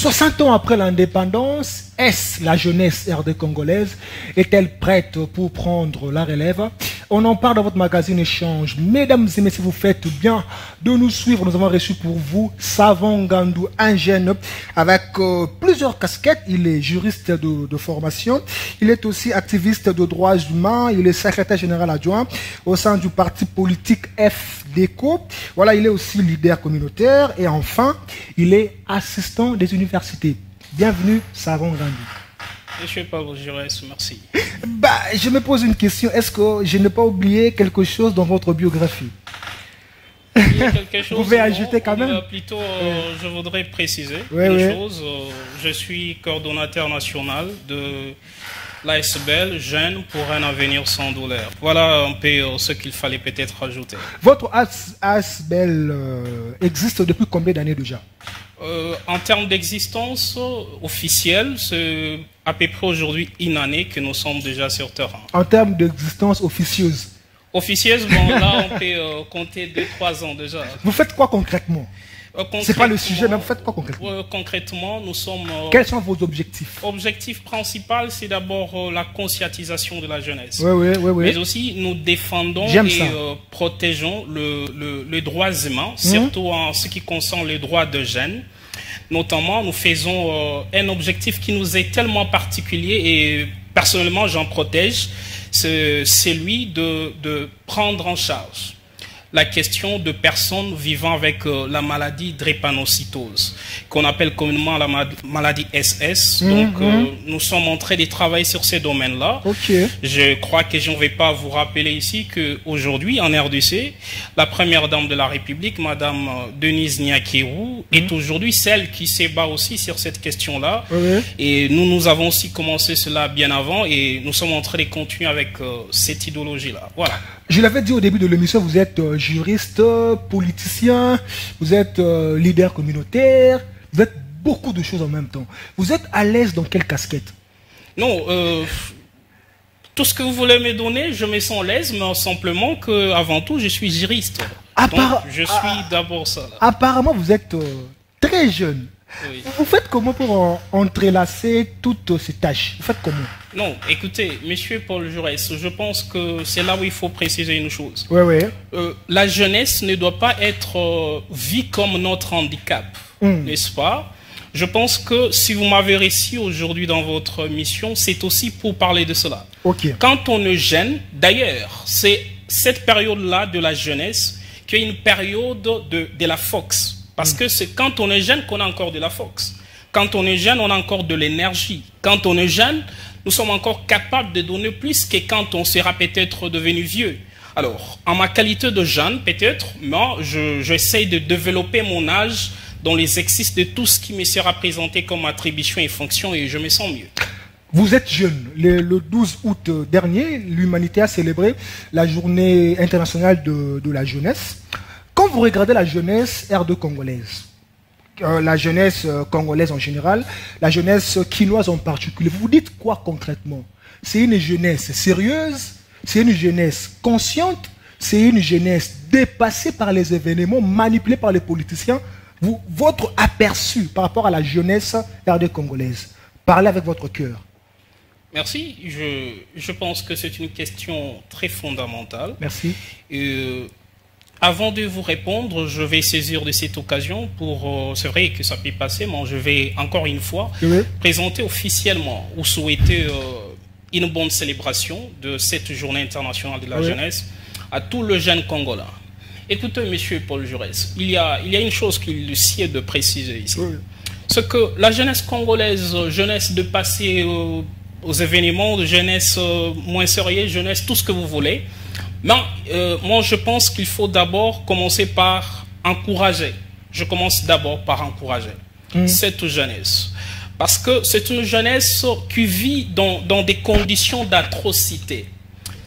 60 ans après l'indépendance, est-ce la jeunesse RD congolaise? Est-elle prête pour prendre la relève? On en parle dans votre magazine Échange. Mesdames et messieurs, vous faites bien de nous suivre. Nous avons reçu pour vous Savon Ngandou, un jeune avec plusieurs casquettes. Il est juriste de formation. Il est aussi activiste de droits humains. Il est secrétaire général adjoint au sein du parti politique FDECO. Voilà, il est aussi leader communautaire. Et enfin, il est assistant des universités. Bienvenue, Savon Ngandou. Monsieur Paul Jaurès, merci. Je me pose une question. Est-ce que je n'ai pas oublié quelque chose dans votre biographie? Quelque chose, vous pouvez ajouter quand même. Plutôt, je voudrais préciser une chose. Je suis coordonnateur national de l'ASBL, Jeunes pour un avenir sans douleur. Voilà un peu ce qu'il fallait peut-être ajouter. Votre ASBL existe depuis combien d'années déjà? En termes d'existence officielle, c'est à peu près aujourd'hui une année que nous sommes déjà sur terrain. En termes d'existence officieuse? Officieuse, bon, là on peut compter 2-3 ans déjà. Vous faites quoi concrètement? C'est pas le sujet, mais vous faites quoi concrètement? Concrètement, nous sommes... Quels sont vos objectifs? Objectif principal, c'est d'abord la conscientisation de la jeunesse. Oui. Mais aussi, nous défendons et protégeons les droits humains, surtout en ce qui concerne les droits de jeunes. Notamment, nous faisons un objectif qui nous est tellement particulier et personnellement, j'en protège, c'est celui de prendre en charge la question de personnes vivant avec la maladie drépanocytose, qu'on appelle communément la maladie SS. Donc, nous sommes en train de travailler sur ces domaines-là. Je crois que je ne vais pas vous rappeler ici qu'aujourd'hui, en RDC, la première dame de la République, Madame Denise Nyakirou, est aujourd'hui celle qui se bat aussi sur cette question-là. Et nous avons aussi commencé cela bien avant et nous sommes en train de continuer avec cette idéologie-là. Voilà. Je l'avais dit au début de l'émission, vous êtes juriste, politicien, vous êtes leader communautaire, vous êtes beaucoup de choses en même temps. Vous êtes à l'aise dans quelle casquette? Non, tout ce que vous voulez me donner, je me sens à l'aise, mais simplement qu'avant tout, je suis juriste. Donc, je suis d'abord ça. Là. Apparemment, vous êtes très jeune. Oui. Vous faites comment pour entrelacer toutes ces tâches? Vous faites comment? Non, écoutez, monsieur Paul Jaurès, je pense que c'est là où il faut préciser une chose. La jeunesse ne doit pas être vue comme notre handicap, n'est-ce pas? Je pense que si vous m'avez reçu aujourd'hui dans votre mission, c'est aussi pour parler de cela. Quand on est jeune, d'ailleurs, c'est cette période-là de la jeunesse qui est une période de la force. Parce que c'est quand on est jeune qu'on a encore de la force. Quand on est jeune, on a encore de l'énergie. Quand on est jeune, nous sommes encore capables de donner plus que quand on sera peut-être devenu vieux. Alors, en ma qualité de jeune, peut-être, moi, j'essaie de développer mon âge dans l'exercice de tout ce qui me sera présenté comme attribution et fonction et je me sens mieux. Vous êtes jeune. Le 12 août dernier, l'humanité a célébré la journée internationale de la jeunesse. Quand vous regardez la jeunesse RD congolaise, la jeunesse congolaise en général, la jeunesse quinoise en particulier, vous dites quoi concrètement? C'est une jeunesse sérieuse, c'est une jeunesse consciente, c'est une jeunesse dépassée par les événements, manipulée par les politiciens. Votre aperçu par rapport à la jeunesse RD congolaise, parlez avec votre cœur. Merci. Je pense que c'est une question très fondamentale. Merci. Avant de vous répondre, je vais saisir de cette occasion pour, c'est vrai que ça peut passer, mais je vais encore une fois présenter officiellement ou souhaiter une bonne célébration de cette journée internationale de la jeunesse à tous les jeunes Congolais. Écoutez, monsieur Paul Jaurès, il y a une chose qu'il est de préciser ici. C'est que la jeunesse congolaise, jeunesse de passer aux événements, de jeunesse moins sérieuse, jeunesse, tout ce que vous voulez, mais moi, je pense qu'il faut d'abord commencer par encourager. Je commence d'abord par encourager cette jeunesse. Parce que c'est une jeunesse qui vit dans des conditions d'atrocité.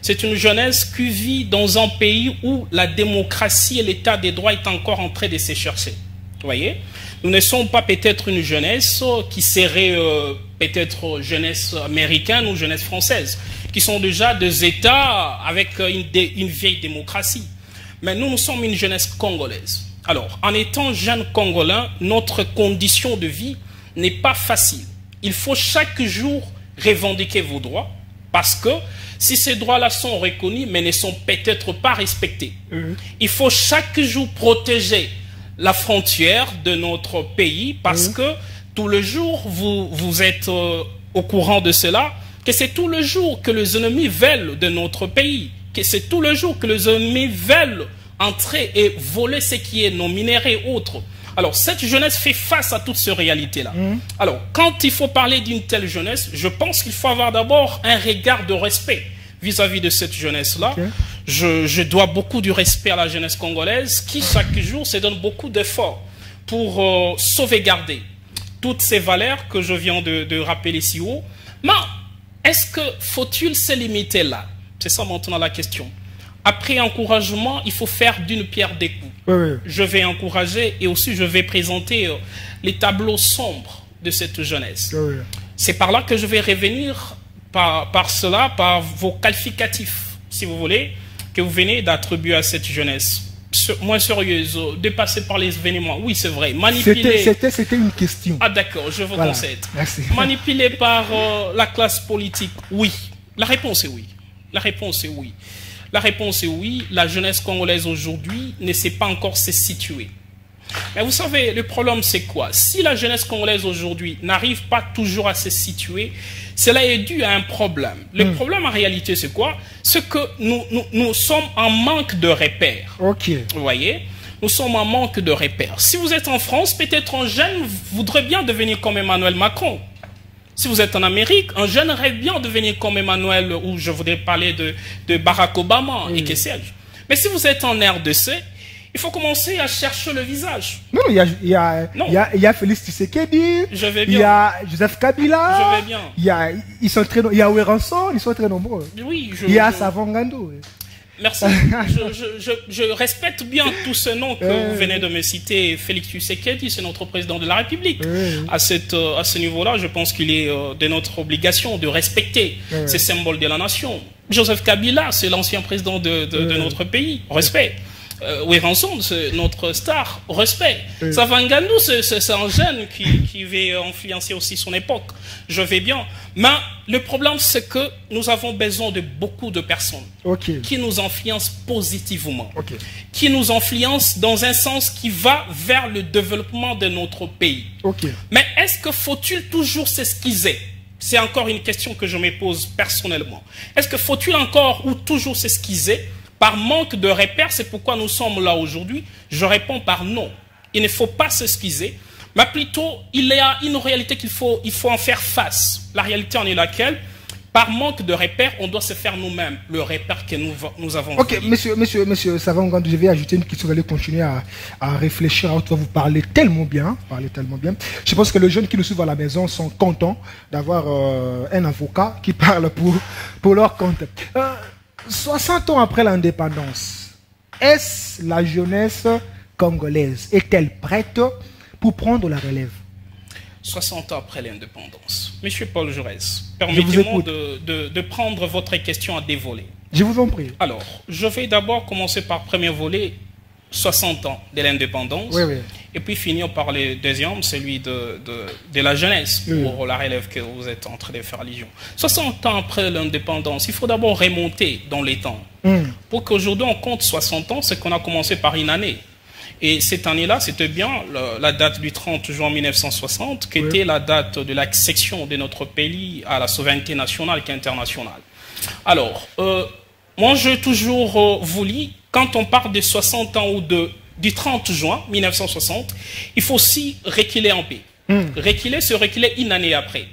C'est une jeunesse qui vit dans un pays où la démocratie et l'état des droits est encore en train de se chercher. Vous voyez? Nous ne sommes pas peut-être une jeunesse qui serait peut-être jeunesse américaine ou jeunesse française, qui sont déjà des États avec une vieille démocratie. Mais nous sommes une jeunesse congolaise. Alors, en étant jeunes Congolais, notre condition de vie n'est pas facile. Il faut chaque jour revendiquer vos droits, parce que si ces droits-là sont reconnus, mais ne sont peut-être pas respectés, il faut chaque jour protéger la frontière de notre pays, parce que tout le jour, vous êtes au courant de cela, que c'est tout le jour que les ennemis veulent de notre pays, que c'est tout le jour que les ennemis veulent entrer et voler ce qui est nos minéraux et autres. Alors, cette jeunesse fait face à toutes ces réalités-là. Alors, quand il faut parler d'une telle jeunesse, je pense qu'il faut avoir d'abord un regard de respect vis-à-vis de cette jeunesse-là. Je dois beaucoup du respect à la jeunesse congolaise qui, chaque jour, se donne beaucoup d'efforts pour sauvegarder toutes ces valeurs que je viens de rappeler si haut. Mais est-ce que faut-il se limiter là? C'est ça maintenant la question. Après encouragement, il faut faire d'une pierre deux coups. Je vais encourager et aussi je vais présenter les tableaux sombres de cette jeunesse. C'est par là que je vais revenir par vos qualificatifs, si vous voulez, que vous venez d'attribuer à cette jeunesse. Moins sérieuse, dépassée par les événements. Oui, c'est vrai. Manipulée. C'était une question. Ah d'accord, je vous concède. Manipulée par la classe politique. Oui. La réponse est oui. La réponse est oui. La réponse est oui. La jeunesse congolaise aujourd'hui ne sait pas encore se situer. Mais vous savez, le problème c'est quoi? Si la jeunesse congolaise aujourd'hui n'arrive pas toujours à se situer, cela est dû à un problème. Le problème en réalité c'est quoi? C'est que nous sommes en manque de repères. Vous voyez? Nous sommes en manque de repères. Si vous êtes en France, peut-être un jeune voudrait bien devenir comme Emmanuel Macron. Si vous êtes en Amérique, un jeune rêve bien devenir comme Emmanuel, ou je voudrais parler de Barack Obama et que sais-je. Mais si vous êtes en RDC, il faut commencer à chercher le visage. Non, il y a Félix Tshisekedi, je vais il bien. y a Joseph Kabila, je vais bien. Il y a Ouéranson, ils sont très nombreux. Oui, il y a Savon Ngando. Merci. je respecte bien tous ces noms que vous venez de me citer. Félix Tshisekedi, c'est notre président de la République. À ce niveau-là, je pense qu'il est de notre obligation de respecter ces symboles de la nation. Joseph Kabila, c'est l'ancien président de notre pays. Respect. Ouéranson, c'est notre star, respect. Savon Ngando, c'est un jeune qui veut influencer aussi son époque. Je vais bien. Mais le problème, c'est que nous avons besoin de beaucoup de personnes qui nous influencent positivement, qui nous influencent dans un sens qui va vers le développement de notre pays. Mais est-ce que faut-il toujours s'esquiser? C'est encore une question que je me pose personnellement. Est-ce que faut-il encore ou toujours s'esquiser? Par manque de repères, c'est pourquoi nous sommes là aujourd'hui. Je réponds par non. Il ne faut pas s'excuser, mais plutôt, il y a une réalité qu'il faut en faire face. La réalité en est laquelle, par manque de repères, on doit se faire nous-mêmes le repère que nous avons. Ok, monsieur Savon Ngando, je vais ajouter une question, vous allez continuer à réfléchir, à vous parler tellement bien. Je pense que les jeunes qui nous suivent à la maison sont contents d'avoir un avocat qui parle pour leur compte. 60 ans après l'indépendance, est-ce la jeunesse congolaise est-elle prête pour prendre la relève? 60 ans après l'indépendance. Monsieur Paul Jaurès, permettez-moi de prendre votre question à dévoler. Je vous en prie. Alors, je vais d'abord commencer par le premier volet, 60 ans de l'indépendance, et puis finir par le deuxième, celui de la jeunesse, pour la relève que vous êtes en train de faire allusion. 60 ans après l'indépendance, il faut d'abord remonter dans les temps. Pour qu'aujourd'hui on compte 60 ans, c'est qu'on a commencé par une année. Et cette année-là, c'était bien la date du 30 juin 1960, qui était la date de l'accession de notre pays à la souveraineté nationale et internationale. Alors, moi j'ai toujours voulu, quand on parle de 60 ans ou du 30 juin 1960, il faut aussi reculer un peu. Reculer, c'est reculer une année après.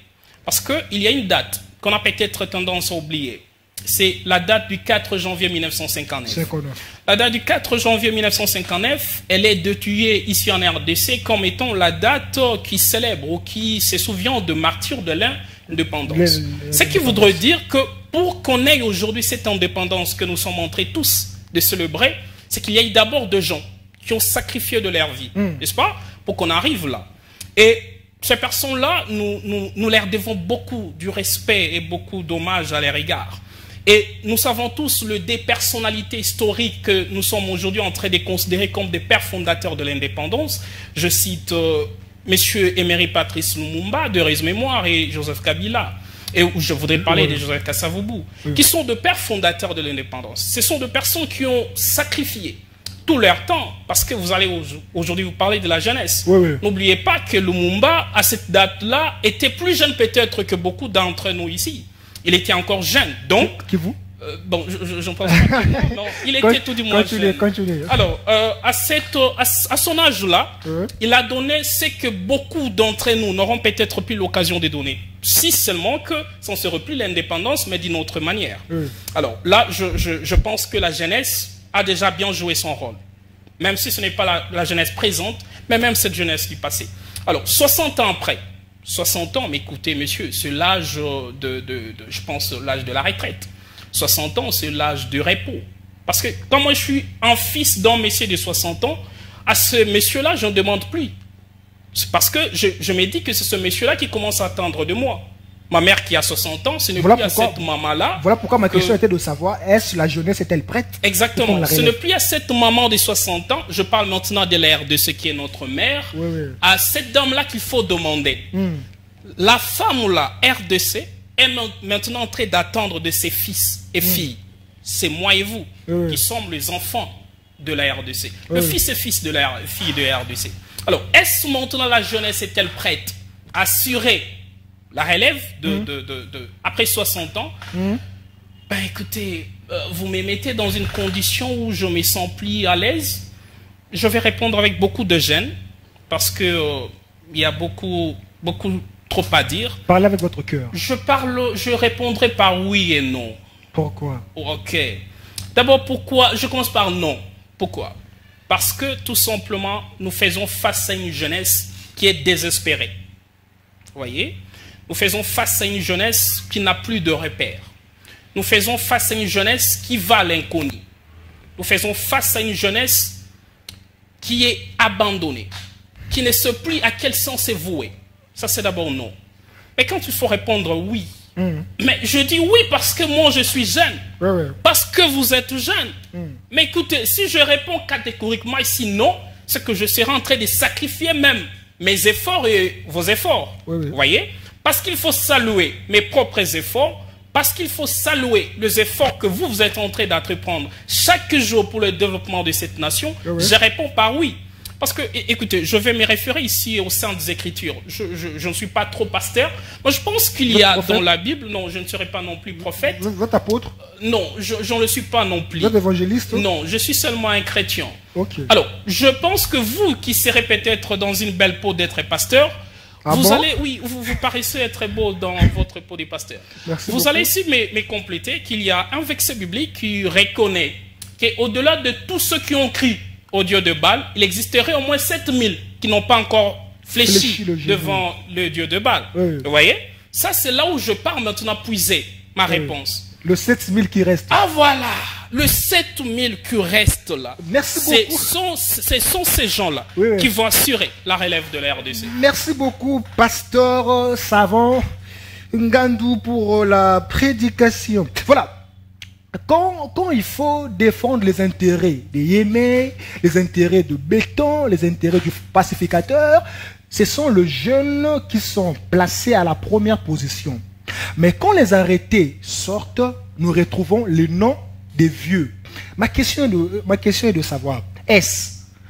Parce qu'il y a une date qu'on a peut-être tendance à oublier. C'est la date du 4 janvier 1959. La date du 4 janvier 1959, elle est détuée ici en RDC comme étant la date qui célèbre ou qui se souvient de martyrs de l'indépendance. Ce qui voudrait dire que pour qu'on ait aujourd'hui cette indépendance que nous sommes en train tous de célébrer, c'est qu'il y a eu d'abord des gens qui ont sacrifié de leur vie, n'est-ce pas, pour qu'on arrive là. Et ces personnes-là, nous leur devons beaucoup du respect et beaucoup d'hommages à leur égard. Et nous savons tous des personnalités historiques que nous sommes aujourd'hui en train de considérer comme des pères fondateurs de l'indépendance. Je cite Monsieur Emery Patrice Lumumba, de Heureuse Mémoire, et Joseph Kabila. Et je voudrais parler de Joseph Kasavubu, qui sont de pères fondateurs de l'indépendance. Ce sont de personnes qui ont sacrifié tout leur temps, parce que vous allez aujourd'hui vous parler de la jeunesse. N'oubliez pas que Lumumba, à cette date-là, était plus jeune peut-être que beaucoup d'entre nous ici. Il était encore jeune. Donc, qui vous bon, j'en pense pas. Non, il était tout du moins jeune. Continuez. Alors, à son âge-là, il a donné ce que beaucoup d'entre nous n'auront peut-être plus l'occasion de donner. Si seulement que ça ne serait plus l'indépendance, mais d'une autre manière. Alors là, je pense que la jeunesse a déjà bien joué son rôle. Même si ce n'est pas la jeunesse présente, mais même cette jeunesse qui passait. Alors, 60 ans après, 60 ans, mais écoutez, monsieur, c'est l'âge je pense, l'âge de la retraite. 60 ans, c'est l'âge du repos. Parce que quand moi je suis un fils d'un monsieur de 60 ans, à ce monsieur-là, je ne demande plus. C'est parce que je me dis que c'est ce monsieur-là qui commence à attendre de moi. Ma mère qui a 60 ans, ce n'est plus à cette maman-là. Voilà pourquoi ma question était de savoir, est-ce la jeunesse est-elle prête? Exactement. Ce n'est plus à cette maman de 60 ans, je parle maintenant de l'ère de ce qui est notre mère, à cette dame-là qu'il faut demander. La femme-là, RDC, est maintenant en train d'attendre de ses fils et filles. C'est moi et vous qui sommes les enfants de la RDC. Le fils et fils de la fille de la RDC. Alors, est-ce maintenant la jeunesse est-elle prête à assurer la relève après 60 ans? Ben écoutez, vous me mettez dans une condition où je me sens plus à l'aise. Je vais répondre avec beaucoup de gêne parce que il y a beaucoup trop à dire. Parlez avec votre cœur. Je répondrai par oui et non. Pourquoi? Ok. D'abord, pourquoi? Je commence par non. Pourquoi? Parce que tout simplement, nous faisons face à une jeunesse qui est désespérée. Vous voyez? Nous faisons face à une jeunesse qui n'a plus de repères. Nous faisons face à une jeunesse qui va à l'inconnu. Nous faisons face à une jeunesse qui est abandonnée, qui ne sait plus à quel sens est vouée. Ça, c'est d'abord non. Mais quand il faut répondre oui, mais je dis oui parce que moi, je suis jeune. Parce que vous êtes jeune. Mais écoutez, si je réponds catégoriquement ici non, c'est que je serai en train de sacrifier même mes efforts et vos efforts. Vous voyez? Parce qu'il faut saluer mes propres efforts, parce qu'il faut saluer les efforts que vous êtes en train d'entreprendre chaque jour pour le développement de cette nation, je réponds par oui. Parce que, écoutez, je vais me référer ici aux Saintes Écritures. Je ne suis pas trop pasteur. Moi, je pense qu'il y a dans la Bible, non, je ne serai pas non plus prophète. Vous êtes apôtre? Non, je ne le suis pas non plus. Vous êtes évangéliste? Non, je suis seulement un chrétien. Alors, je pense que vous qui serez peut-être dans une belle peau d'être pasteur, vous allez, oui, vous paraissez être beau dans votre peau de pasteur. Vous allez ici me compléter qu'il y a un verset biblique qui reconnaît qu'au-delà de tous ceux qui ont crié au dieu de Baal, il existerait au moins 7000 qui n'ont pas encore fléchi devant le dieu de Baal. Vous voyez? Ça, c'est là où je pars maintenant puiser ma réponse. Le 7000 qui reste. Ah voilà! Le 7000 qui reste là. Merci beaucoup. Ce sont ces gens-là qui vont assurer la relève de la RDC. Merci beaucoup, pasteur savant Ngandou, pour la prédication. Voilà. Quand il faut défendre les intérêts des Yémens, les intérêts de Béton, les intérêts du pacificateur, ce sont les jeunes qui sont placés à la première position. Mais quand les arrêtés sortent, nous retrouvons les noms des vieux. Ma question est de savoir,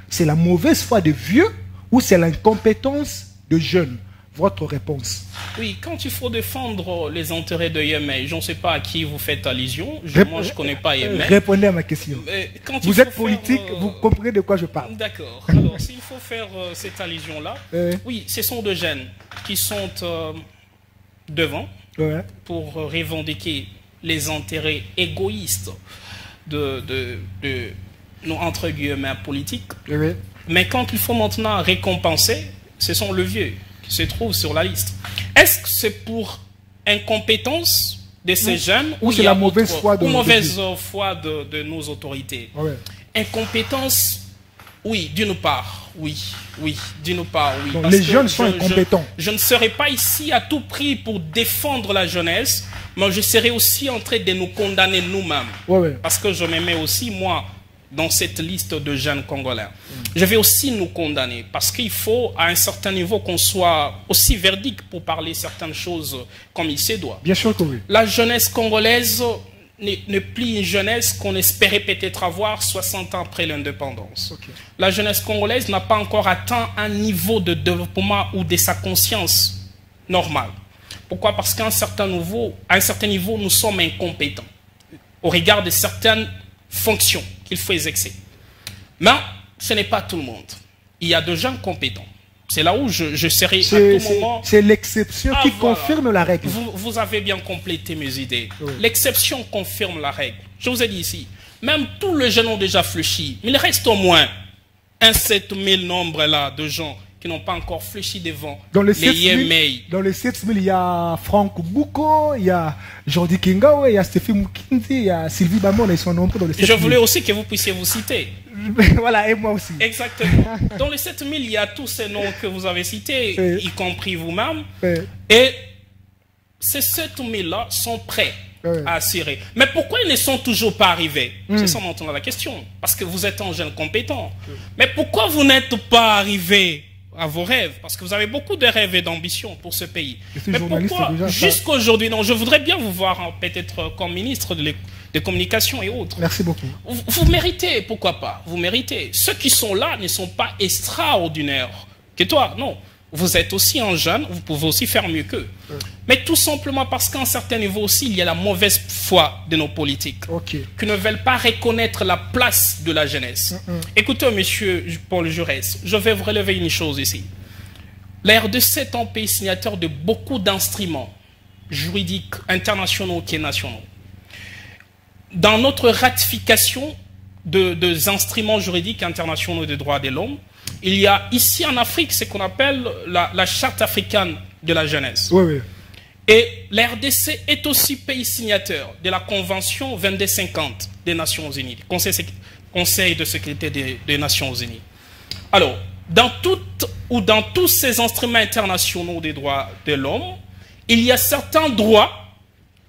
c'est la mauvaise foi des vieux ou c'est l'incompétence des jeunes? Votre réponse? Oui, quand il faut défendre les intérêts de Yémen, je ne sais pas à qui vous faites allusion. Moi, je ne connais pas Yémen. Répondez à ma question. Vous êtes politique, vous comprenez de quoi je parle. D'accord. Alors, s'il faut faire cette allusion-là, oui, ce sont des jeunes qui sont devant pour revendiquer les intérêts égoïstes de nos, entre guillemets, politiques. Mais quand il faut maintenant récompenser, ce sont les vieux qui se trouvent sur la liste. Est-ce que c'est pour incompétence de ces jeunes ou c'est la mauvaise foi de nos autorités? Incompétence, oui, d'une part, oui, d'une part, oui. Donc, les jeunes sont incompétents. Je ne serai pas ici à tout prix pour défendre la jeunesse, mais je serai aussi en train de nous condamner nous-mêmes. Parce que je me mets aussi, moi, dans cette liste de jeunes Congolais. Je vais aussi nous condamner parce qu'il faut à un certain niveau qu'on soit aussi verdict pour parler certaines choses comme il se doit. Bien sûr que oui. La jeunesse congolaise n'est plus une jeunesse qu'on espérait peut-être avoir 60 ans après l'indépendance. Okay. La jeunesse congolaise n'a pas encore atteint un niveau de développement ou de sa conscience normale. Pourquoi? Parce qu'à un certain niveau, nous sommes incompétents au regard de certaines fonctions qu'il faut exercer. Mais ce n'est pas tout le monde. Il y a de gens compétents. C'est là où je serai à tout moment... C'est l'exception qui confirme la règle. Vous avez bien complété mes idées. Oui. L'exception confirme la règle. Je vous ai dit ici, même tous les jeunes ont déjà fléchi. Il reste au moins un 7000 nombre là de gens qui n'ont pas encore fléchi devant les Yémei. Dans les 7000, il y a Franck Bouko, il y a Jordi Kingawe, il y a Stéphie Mukindi, il y a Sylvie Bamon, ils sont nombreux dans les 7000. Je voulais aussi que vous puissiez vous citer. Voilà, et moi aussi. Exactement. Dans les 7000, il y a tous ces noms que vous avez cités, y compris vous-même. Et ces 7000-là sont prêts à assurer. Mais pourquoi ils ne sont toujours pas arrivés? C'est ça maintenant la question. Parce que vous êtes un jeune compétent. Mais pourquoi vous n'êtes pas arrivé à vos rêves? Parce que vous avez beaucoup de rêves et d'ambitions pour ce pays. Mais pourquoi jusqu'à aujourd'hui? Non, je voudrais bien vous voir peut-être comme ministre de communication et autres. Merci beaucoup. Vous méritez, pourquoi pas? Vous méritez. Ceux qui sont là ne sont pas extraordinaires que toi, non. Vous êtes aussi un jeune, vous pouvez aussi faire mieux qu'eux. Mais tout simplement parce qu'à un certain niveau aussi, il y a la mauvaise foi de nos politiques qui ne veulent pas reconnaître la place de la jeunesse. Écoutez, monsieur Paul Jaurès, je vais vous relever une chose ici. La RDC est un pays signateur de beaucoup d'instruments juridiques internationaux et nationaux. Dans notre ratification des instruments juridiques internationaux des droits de l'homme, il y a ici en Afrique ce qu'on appelle la charte africaine de la jeunesse. Oui, oui. Et la RDC est aussi pays signateur de la Convention 2250 des Nations Unies, Conseil de sécurité des Nations Unies. Alors, dans tous ces instruments internationaux des droits de l'homme, il y a certains droits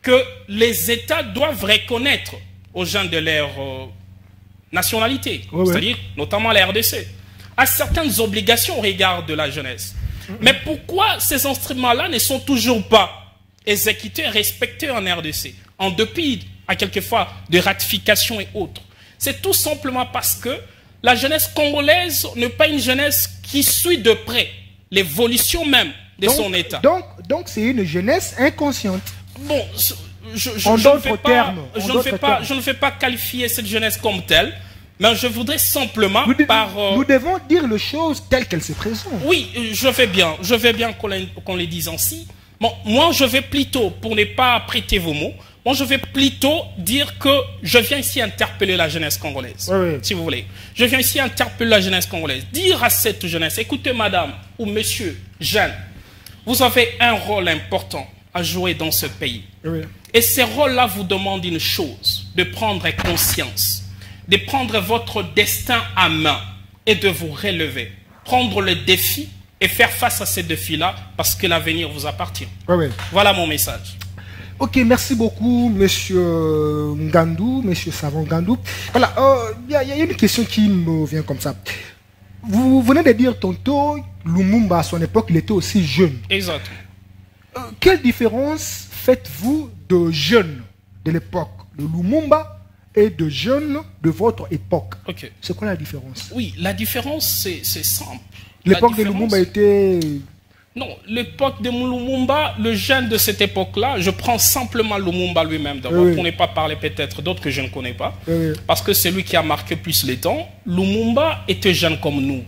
que les États doivent reconnaître aux gens de leur nationalité, c'est-à-dire notamment la RDC, a certaines obligations au regard de la jeunesse. Mais pourquoi ces instruments-là ne sont toujours pas exécutés, respectés en RDC, en dépit, à quelquefois, de ratification et autres? C'est tout simplement parce que la jeunesse congolaise n'est pas une jeunesse qui suit de près l'évolution même de son État. Donc c'est une jeunesse inconsciente. Bon, je ne vais pas qualifier cette jeunesse comme telle, mais je voudrais simplement nous devons dire les choses telles qu'elles se présentent. Oui, je veux bien qu'on les dise ainsi. Bon, moi, je vais plutôt, pour ne pas prêter vos mots, moi, je vais plutôt dire que je viens ici interpeller la jeunesse congolaise, si vous voulez. Je viens ici interpeller la jeunesse congolaise. Dire à cette jeunesse, écoutez, madame ou monsieur, jeune, vous avez un rôle important à jouer dans ce pays. Et ce rôle-là vous demande une chose, de prendre conscience, de prendre votre destin à main et de vous relever. Prendre le défi et faire face à ces défis-là parce que l'avenir vous appartient. Voilà mon message. Ok, merci beaucoup, monsieur Ngandou, monsieur Savon Ngandou. Voilà, il y a une question qui me vient comme ça. Vous venez de dire tantôt, Lumumba, à son époque, il était aussi jeune. Exact. Quelle différence faites-vous de jeunes de l'époque de Lumumba et de jeunes de votre époque? C'est quoi la différence? Oui, la différence, c'est simple. L'époque de Lumumba était... Non, l'époque de Lumumba, le jeune de cette époque-là, je prends simplement Lumumba lui-même d'abord, pour ne pas parler peut-être d'autres que je ne connais pas, parce que c'est lui qui a marqué plus les temps. Lumumba était jeune comme nous,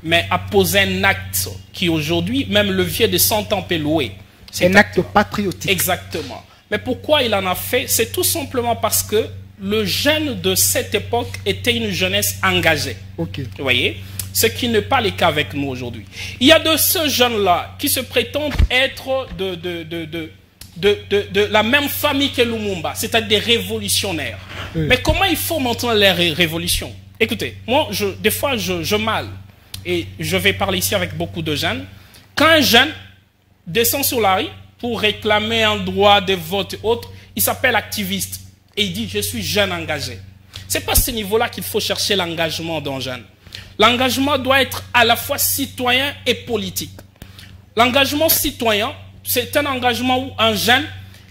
mais a posé un acte qui aujourd'hui, même le vieux de 100 ans peut louer. C'est un acte patriotique. Exactement. Mais pourquoi il en a fait? C'est tout simplement parce que le jeune de cette époque était une jeunesse engagée. Vous voyez? Ce qui n'est pas le cas avec nous aujourd'hui. Il y a de ces jeunes-là qui se prétendent être de la même famille que Lumumba, c'est-à-dire des révolutionnaires. Mais comment il faut maintenant les révolutions? Écoutez, moi, des fois, je mal, et je vais parler ici avec beaucoup de jeunes. Quand un jeune descend sur la rue pour réclamer un droit de vote et autres, il s'appelle activiste. Et il dit, je suis jeune engagé. Ce n'est pas à ce niveau-là qu'il faut chercher l'engagement d'un jeune. L'engagement doit être à la fois citoyen et politique. L'engagement citoyen, c'est un engagement où un jeune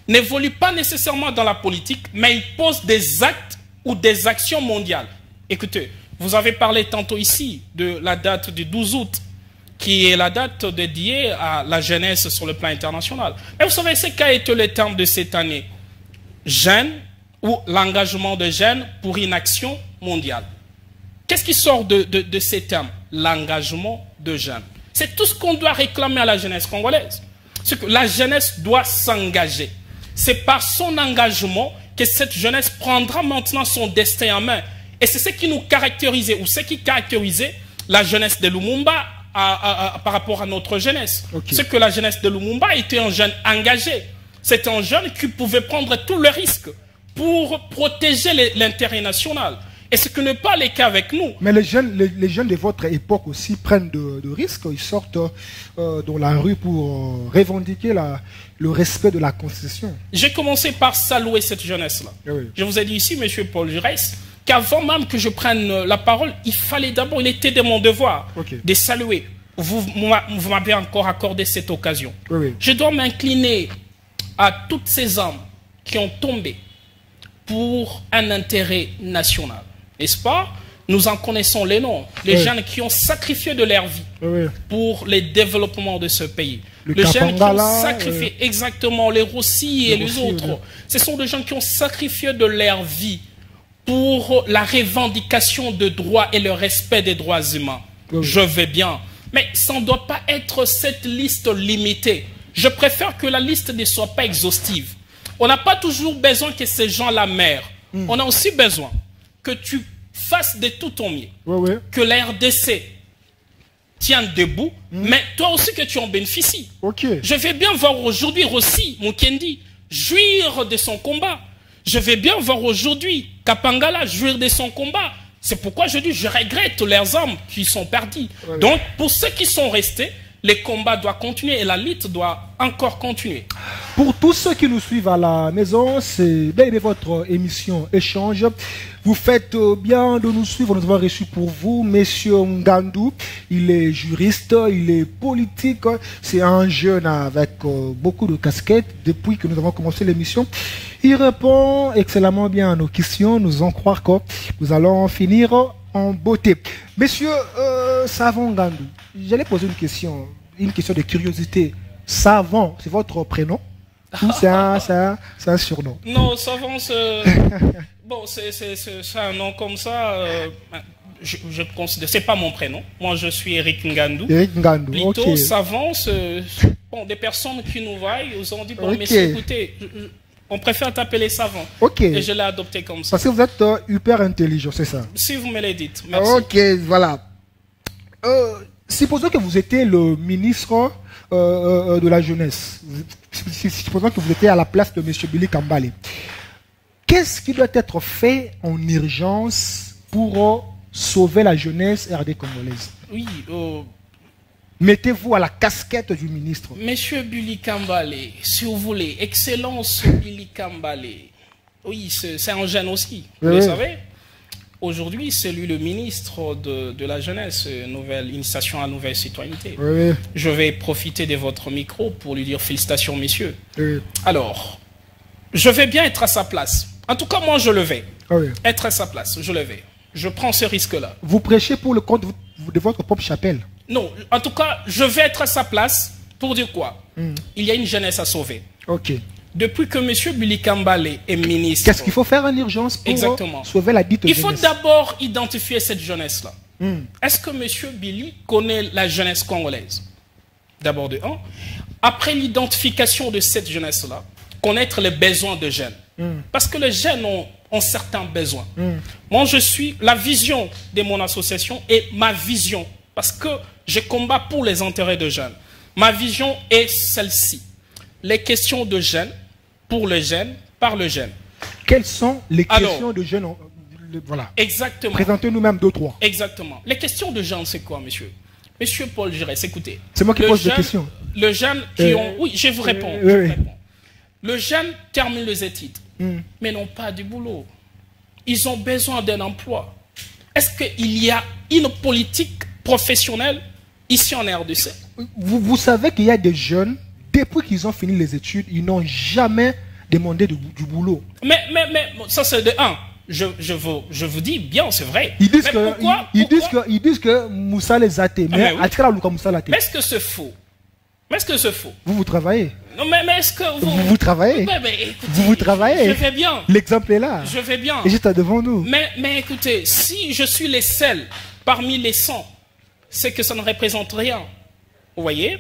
n'évolue pas nécessairement dans la politique, mais il pose des actes ou des actions mondiales. Écoutez, vous avez parlé tantôt ici de la date du 12 août, qui est la date dédiée à la jeunesse sur le plan international. Mais vous savez, c'est qu'a été le terme de cette année? Jeunes ou l'engagement de jeunes pour une action mondiale. Qu'est-ce qui sort de ces termes? L'engagement de jeunes. C'est tout ce qu'on doit réclamer à la jeunesse congolaise. C'est que la jeunesse doit s'engager. C'est par son engagement que cette jeunesse prendra maintenant son destin en main. Et c'est ce qui nous caractérisait, ou ce qui caractérisait la jeunesse de Lumumba par rapport à notre jeunesse. Okay. C'est que la jeunesse de Lumumba était un jeune engagé. C'est un jeune qui pouvait prendre tous les risques pour protéger l'intérêt national. Et ce qui n'est pas le cas avec nous. Mais les jeunes de votre époque aussi prennent de risques. Ils sortent dans la rue pour revendiquer le respect de la Constitution. J'ai commencé par saluer cette jeunesse-là. Oui. Je vous ai dit ici, M. Paul Jaurès, qu'avant même que je prenne la parole, il fallait d'abord, il était de mon devoir de saluer. Vous m'avez encore accordé cette occasion. Oui. Je dois m'incliner à toutes ces âmes qui ont tombé pour un intérêt national. N'est-ce pas? Nous en connaissons les noms. Les jeunes qui ont sacrifié de leur vie pour le développement de ce pays. Les jeunes qui ont sacrifié, exactement, les Rossi et les autres. Ce sont des gens qui ont sacrifié de leur vie pour la revendication de droits et le respect des droits humains. Je vais bien. Mais ça ne doit pas être cette liste limitée. Je préfère que la liste ne soit pas exhaustive. On n'a pas toujours besoin que ces gens-là meurent. On a aussi besoin que tu fasses de tout ton mieux. Que la RDC tienne debout, mais toi aussi que tu en bénéficies. Je vais bien voir aujourd'hui Rossi Mukendi jouir de son combat. Je vais bien voir aujourd'hui Kapangala jouir de son combat. C'est pourquoi je dis, je regrette leurs âmes qui sont perdues. Donc, pour ceux qui sont restés, les combats doivent continuer et la lutte doit encore continuer. Pour tous ceux qui nous suivent à la maison, c'est votre émission Échange. Vous faites bien de nous suivre. Nous avons reçu pour vous Monsieur Ngandou. Il est juriste, il est politique. C'est un jeune avec beaucoup de casquettes depuis que nous avons commencé l'émission. Il répond excellemment bien à nos questions. Nous allons croire que nous allons finir en beauté. Monsieur Savon Ngandou, j'allais poser une question de curiosité. Savon, c'est votre prénom ou c'est un surnom? Non, Savon, bon, c'est un nom comme ça. Je considère, c'est pas mon prénom. Moi, je suis Eric Ngandou. Eric Ngandou. Plutôt Savon, bon, des personnes qui nous voient, ils ont dit bon, mais écoutez. On préfère t'appeler Savon. Et je l'ai adopté comme ça. Parce que vous êtes hyper intelligent, c'est ça? Si vous me le dites. Merci. Ok, voilà. Supposons que vous étiez le ministre de la jeunesse. Supposons que vous étiez à la place de M. Billy Kambale. Qu'est-ce qui doit être fait en urgence pour sauver la jeunesse RD congolaise? Oui, mettez-vous à la casquette du ministre. Monsieur Billy Kambale, si vous voulez, Excellence Billy Kambale. Oui, c'est un jeune aussi, vous savez. Aujourd'hui, c'est lui le ministre de la jeunesse, nouvelle initiation à la nouvelle citoyenneté. Je vais profiter de votre micro pour lui dire félicitations, messieurs. Alors, je vais bien être à sa place. En tout cas, moi, je le vais. Être à sa place, je le vais. Je prends ce risque-là. Vous prêchez pour le compte de votre propre chapelle? Non, en tout cas, je vais être à sa place pour dire quoi? Il y a une jeunesse à sauver. Depuis que M. Billy Kambale est ministre... Qu'est-ce qu'il faut faire en urgence pour sauver la dite jeunesse? Il faut d'abord identifier cette jeunesse-là. Est-ce que M. Billy connaît la jeunesse congolaise? D'abord de un. Après l'identification de cette jeunesse-là, connaître les besoins de jeunes. Parce que les jeunes ont certains besoins. Moi, je suis la vision de mon association et ma vision. Parce que je combats pour les intérêts de jeunes. Ma vision est celle-ci. Les questions de jeunes, pour les jeunes, par le jeune. Quelles sont les questions de jeunes? Voilà. Exactement. Présentez-nous même deux, trois. Exactement. Les questions de jeunes, c'est quoi, monsieur? Monsieur Paul Jaurès, écoutez. C'est moi qui pose des questions. Le jeune qui ont... Oui, je vous réponds. Le jeune termine les études, mais n'ont pas du boulot. ils ont besoin d'un emploi. Est-ce qu'il y a une politique professionnelle ici en RDC? Vous savez qu'il y a des jeunes, depuis qu'ils ont fini les études, ils n'ont jamais demandé du boulot. Mais ça c'est de un. Je vous dis bien, c'est vrai. Ils disent que Moussa les a été. Mais est-ce que c'est faux? Est-ce que c'est faux? Vous travaillez. Non, mais est-ce que vous travaillez? Écoutez, vous travaillez. Je vais bien. L'exemple est là. Je vais bien. Et j'étais devant nous. Mais écoutez, si je suis les seuls parmi les 100, c'est que ça ne représente rien. Vous voyez?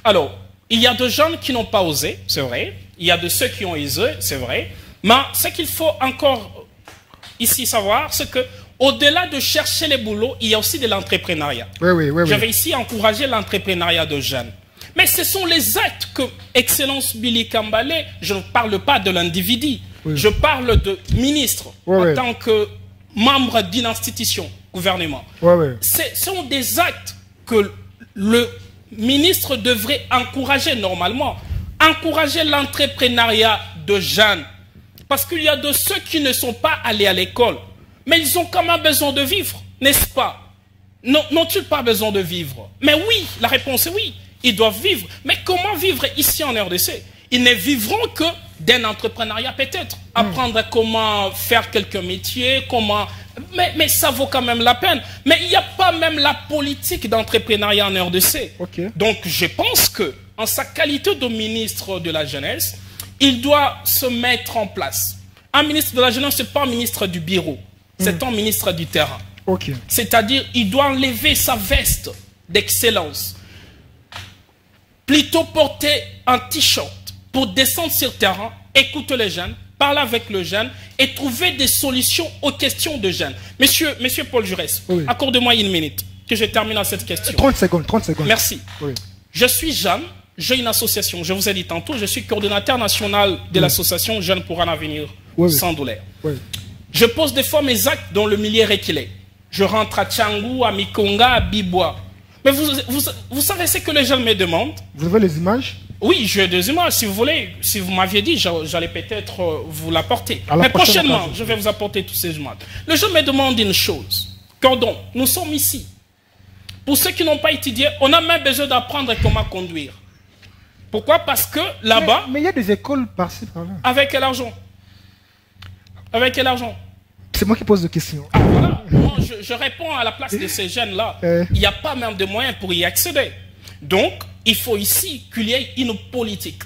Alors, il y a de jeunes qui n'ont pas osé, c'est vrai. Il y a de ceux qui ont osé, c'est vrai. Mais ce qu'il faut encore ici savoir, c'est que au-delà de chercher les boulots, il y a aussi de l'entrepreneuriat. Oui. Je vais ici encourager l'entrepreneuriat de jeunes. Mais ce sont les actes que Excellence Billy Kambale, je ne parle pas de l'individu, je parle de ministre en tant que membre d'une institution, gouvernement. Ce sont des actes que le ministre devrait encourager normalement. Encourager l'entrepreneuriat de jeunes. Parce qu'il y a de ceux qui ne sont pas allés à l'école, mais ils ont quand même besoin de vivre, n'est-ce pas? N'ont-ils pas besoin de vivre? Mais oui, la réponse est oui. Ils doivent vivre. Mais comment vivre ici en RDC? Ils ne vivront que d'un entrepreneuriat peut-être. Apprendre comment faire quelques métiers, comment... Mais ça vaut quand même la peine. Mais il n'y a pas même la politique d'entrepreneuriat en RDC. Donc je pense que, en sa qualité de ministre de la Jeunesse, il doit se mettre en place. Un ministre de la Jeunesse, ce n'est pas un ministre du bureau. C'est un ministre du terrain. C'est-à-dire, il doit enlever sa veste d'excellence. Plutôt porter un t-shirt pour descendre sur le terrain, écouter les jeunes, parler avec les jeunes et trouver des solutions aux questions de jeunes. Monsieur Paul Jaurès, accordez-moi une minute que je termine à cette question. 30 secondes. Merci. Je suis jeune, j'ai une association, je vous ai dit tantôt, je suis coordonnateur national de l'association Jeunes pour un avenir sans douleur. Je pose des fois mes actes dans le milieu reculé. Je rentre à Tchangou, à Mikonga, à Bibois. Mais vous savez ce que les jeunes me demandent? Vous avez les images? Oui, j'ai des images. Si vous voulez, si vous m'aviez dit, j'allais peut-être vous l'apporter. Mais prochainement, je vais vous apporter tous ces images. Les jeunes me demandent une chose. Cordon, nous sommes ici. Pour ceux qui n'ont pas étudié, on a même besoin d'apprendre comment conduire. Pourquoi? Parce que là-bas... Mais il y a des écoles par-ci, par-là. Avec quel argent? Avec quel argent? C'est moi qui pose des questions. Ah, voilà. Moi, je réponds à la place de ces jeunes-là. Il n'y a pas même de moyens pour y accéder. Donc, il faut ici qu'il y ait une politique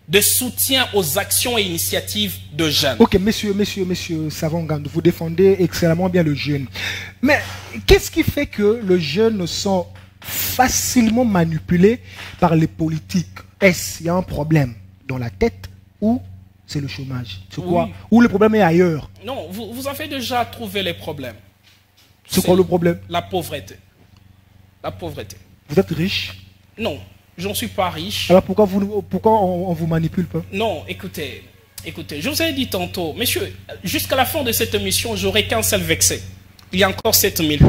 de soutien aux actions et initiatives de jeunes. Ok, monsieur Savongandou, vous défendez excellemment bien le jeune. Mais qu'est-ce qui fait que les jeunes sont facilement manipulés par les politiques? Est-ce qu'il y a un problème dans la tête ou c'est le chômage? C'est quoi? Ou le problème est ailleurs? Non, vous avez déjà trouvé les problèmes. C'est quoi le problème? La pauvreté. La pauvreté. Vous êtes riche? Non, je ne suis pas riche. Alors pourquoi on vous manipule pas? Non, écoutez, je vous ai dit tantôt, monsieur, jusqu'à la fin de cette émission, j'aurai qu'un seul vexé. Il y a encore 7000.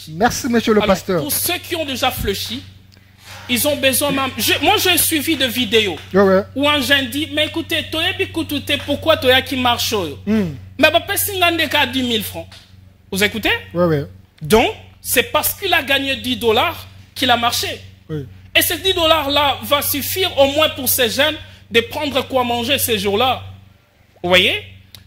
Merci, monsieur le pasteur. Pour ceux qui ont déjà fléchi, ils ont besoin même... Moi, j'ai suivi de vidéos où un jeune dit, mais écoutez, pourquoi tu qui marche? Mais il y a 10 000 francs. Vous écoutez? Donc, c'est parce qu'il a gagné 10 dollars qu'il a marché. Et ces 10 dollars-là va suffire au moins pour ces jeunes de prendre quoi manger ces jours-là. Vous voyez?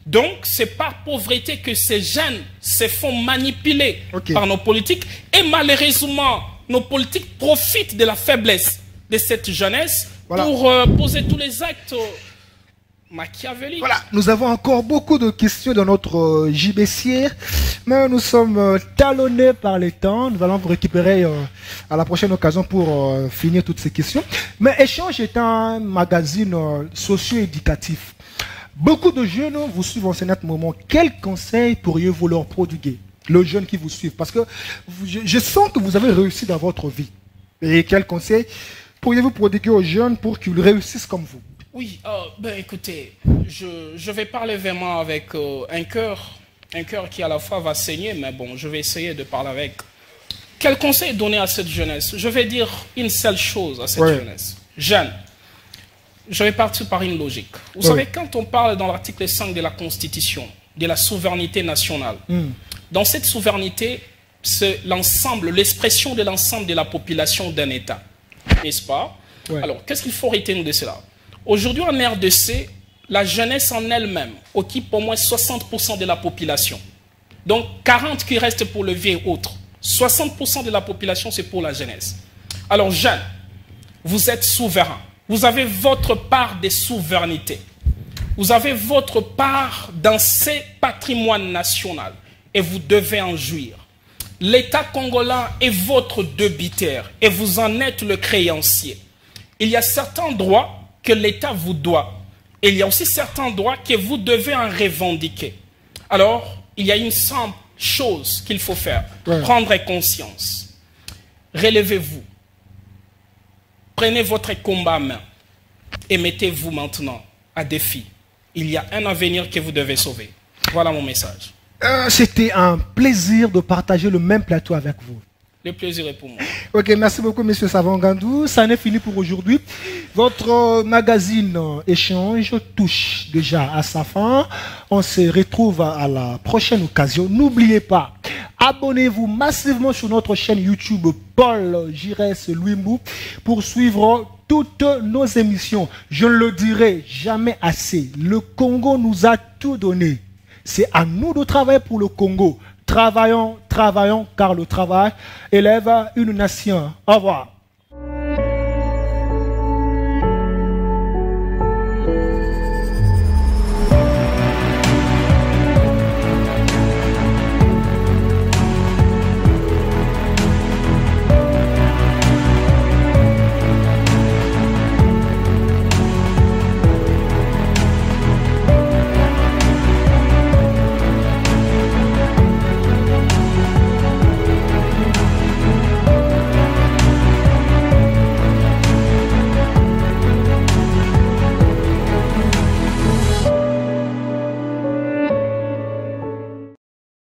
Donc, c'est par pauvreté que ces jeunes se font manipuler par nos politiques. Et malheureusement, nos politiques profitent de la faiblesse de cette jeunesse pour poser tous les actes machiavéliques. Voilà, nous avons encore beaucoup de questions dans notre JBC, mais nous sommes talonnés par le temps. Nous allons vous récupérer à la prochaine occasion pour finir toutes ces questions. Mais Échange est un magazine socio-éducatif. Beaucoup de jeunes vous suivent en ce moment. Quels conseils pourriez-vous leur prodiguer, les jeunes qui vous suivent? Parce que je sens que vous avez réussi dans votre vie. Et quels conseils pourriez-vous prodiguer aux jeunes pour qu'ils réussissent comme vous? Oui, écoutez, je vais parler vraiment avec un cœur qui à la fois va saigner, mais bon, je vais essayer de parler avec. Quel conseil donner à cette jeunesse? Je vais dire une seule chose à cette jeunesse. Jeune, je vais partir par une logique. Vous savez, quand on parle dans l'article 5 de la Constitution, de la souveraineté nationale. Dans cette souveraineté, c'est l'ensemble, l'expression de l'ensemble de la population d'un État, n'est-ce pas? Ouais. Alors, qu'est-ce qu'il faut retenir de cela? Aujourd'hui, en RDC, la jeunesse en elle-même occupe au moins 60% de la population. Donc, 40 qui restent pour le vieux et autres. 60% de la population, c'est pour la jeunesse. Alors, jeunes, vous êtes souverains. Vous avez votre part de souveraineté. Vous avez votre part dans ces patrimoines nationaux et vous devez en jouir. L'État congolais est votre débiteur et vous en êtes le créancier. Il y a certains droits que l'État vous doit. Et il y a aussi certains droits que vous devez en revendiquer. Alors, il y a une simple chose qu'il faut faire. Ouais. Prendre conscience. Relevez-vous. Prenez votre combat à main. Et mettez-vous maintenant à défi. Il y a un avenir que vous devez sauver. Voilà mon message. C'était un plaisir de partager le même plateau avec vous. Le plaisir est pour moi. Ok, merci beaucoup, monsieur Savon Gandou. Ça en est fini pour aujourd'hui. Votre magazine Échange touche déjà à sa fin. On se retrouve à la prochaine occasion. N'oubliez pas, abonnez-vous massivement sur notre chaîne YouTube Paul Giresse Louimbou pour suivre toutes nos émissions. Je ne le dirai jamais assez. Le Congo nous a tout donné. C'est à nous de travailler pour le Congo. Travaillons, travaillons, car le travail élève une nation. Au revoir.